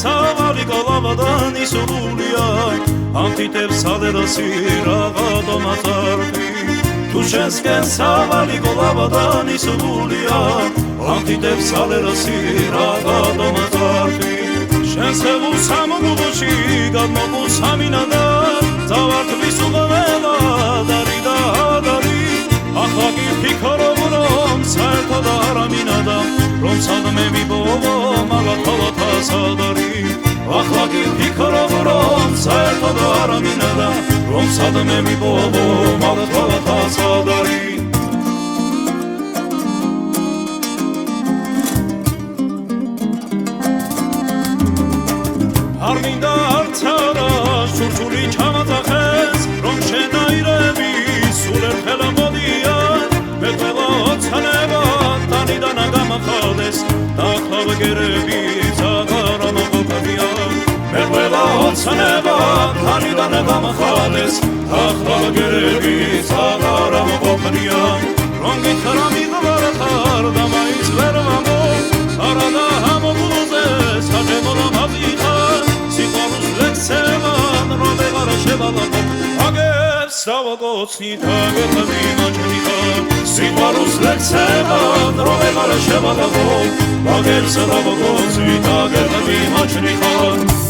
სავალი გოლავადანი სულია ამთითებს ალერასი რაღაცა მაწარდი თუ შენსკენ სავალი გოლავადანი სულია ამთითებს ალერასი რაღაცა მაწარდი შენს ხევს სამოგულში გადმოგუსამინადა დავართ ვისუღელა დარი და დარი ახლა კი ფიქრობ რომ საერთოდ არ ამინადა რომ სადმე მიბოვო მაგათალა სადარი ახლა კი ფიქრობ რომ საერთოდ არ ამინადა რომ სადმე მიბოვო მაგათალა სადარი არ მინდა არც არა სურსული ჩამაწახეს რომ შენაირები სულ ერთხელ მოდიან მე ყველა ოცნება თანიდან გამახალდეს და ახლა ვეგერები ზაღარ ამოყოფნიან მე ყველა ოცნება თანიდან გამახალდეს და ახლა ვეგერები ზაღარ ამოყოფნიან რომ გითხრა მიღვარხარ და მაინც ვერ ვამბობ არადა ამოგულზე საჯემო და მაბიხარ სიყვარულს ლექსევან რომ ვეღარ შევალავო აგებს დავაკოცნით აგერტები მაჩნიხარ სიყვარულს ლექსევან რომ ვეღარ შევალავო აგებს დავაკოცნით აგერტები მაჩნიხარ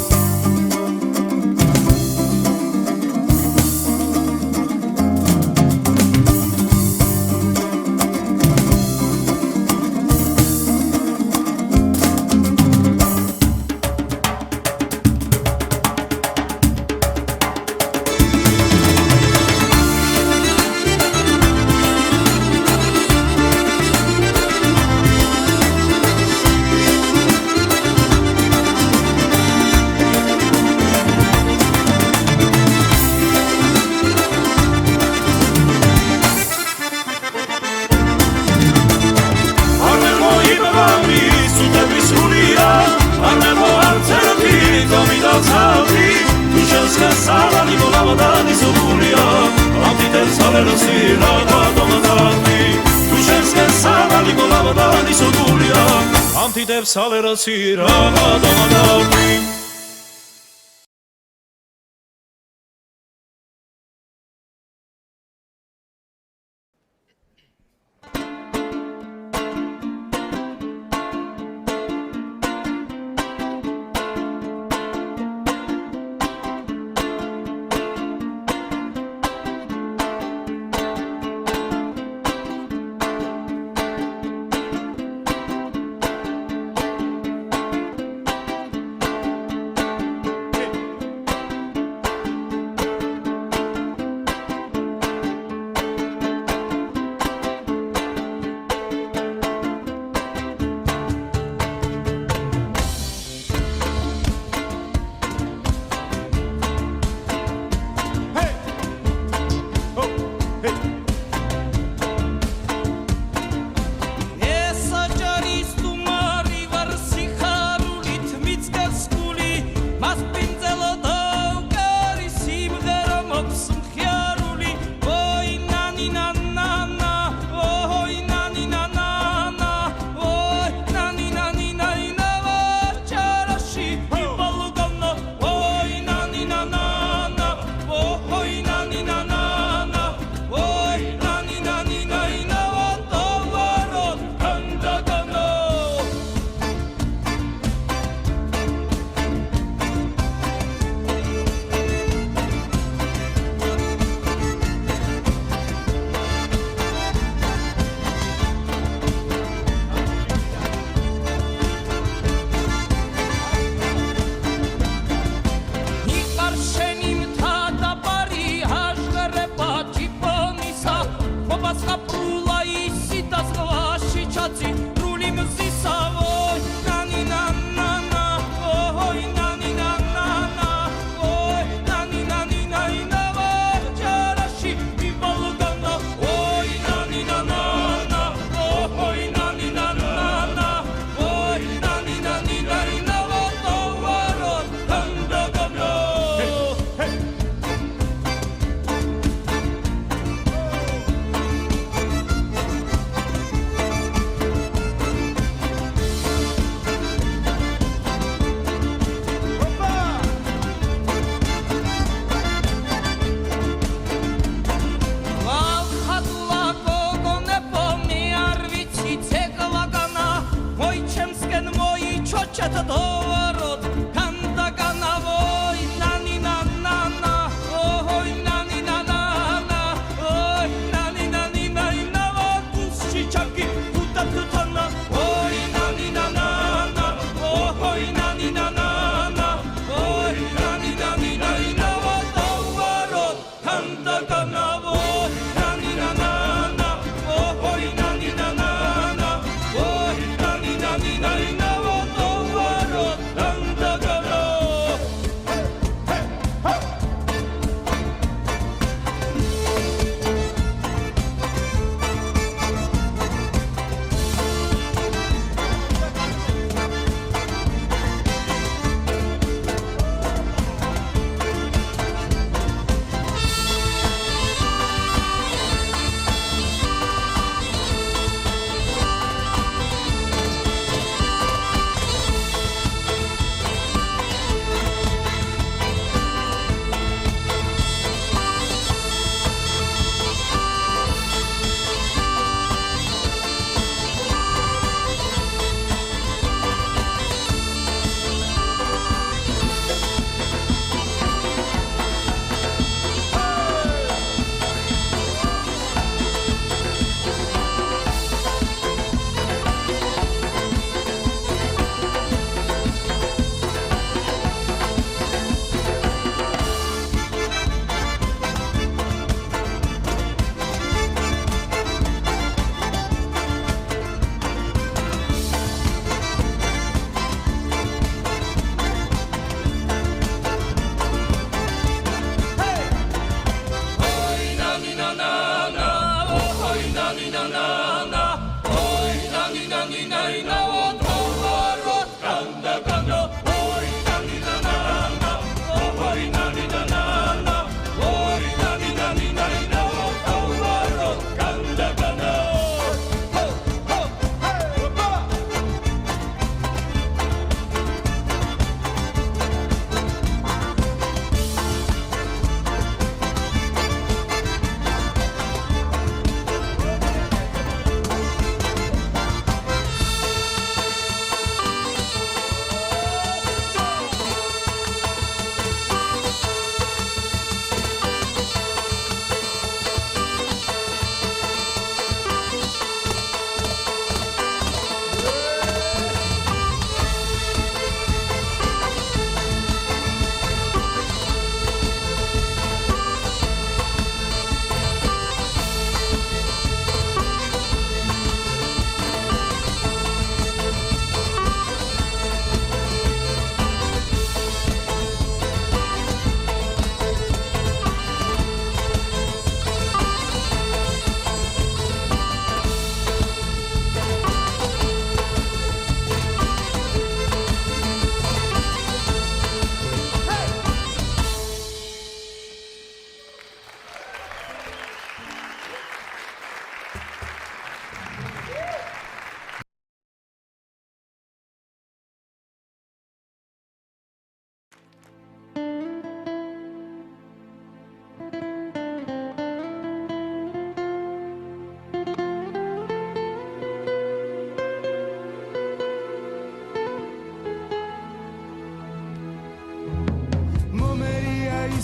ამთითებს ალერასი რაღაცა მაწარდი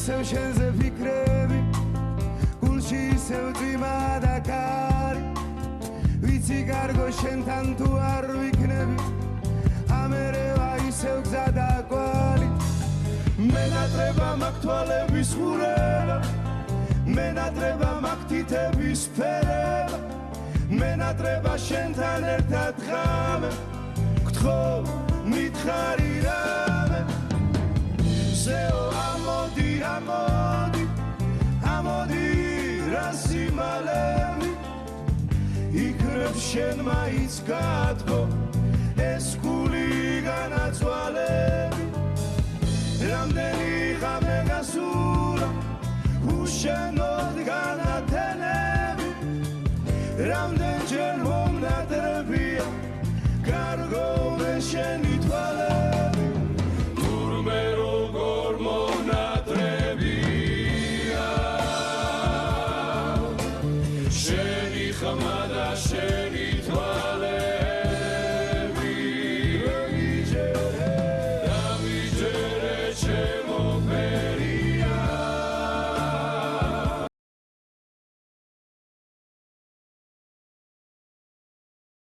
ისევ შენზე ფიქრები გულში ისევ ძიმა და კარი ვიცი კარგო შენთან თუ არ ვიქნები ამერევა ისევ გზა და კვალი მენატრება მაქვს თვალების ხურება მენატრება მაქვს თითების ფერება მენატრება შენთან ერთად ღამე გთხოვ მითხარი რამე ზეო ამოდი ამოდი ამოდი რა სიმალები იქნებ შენ მაინც გათბო ეს გული განაწვალები რამდენი ღამე გასულა უშენოდ განათენები რამდენჯერ მომნადრებია კარგო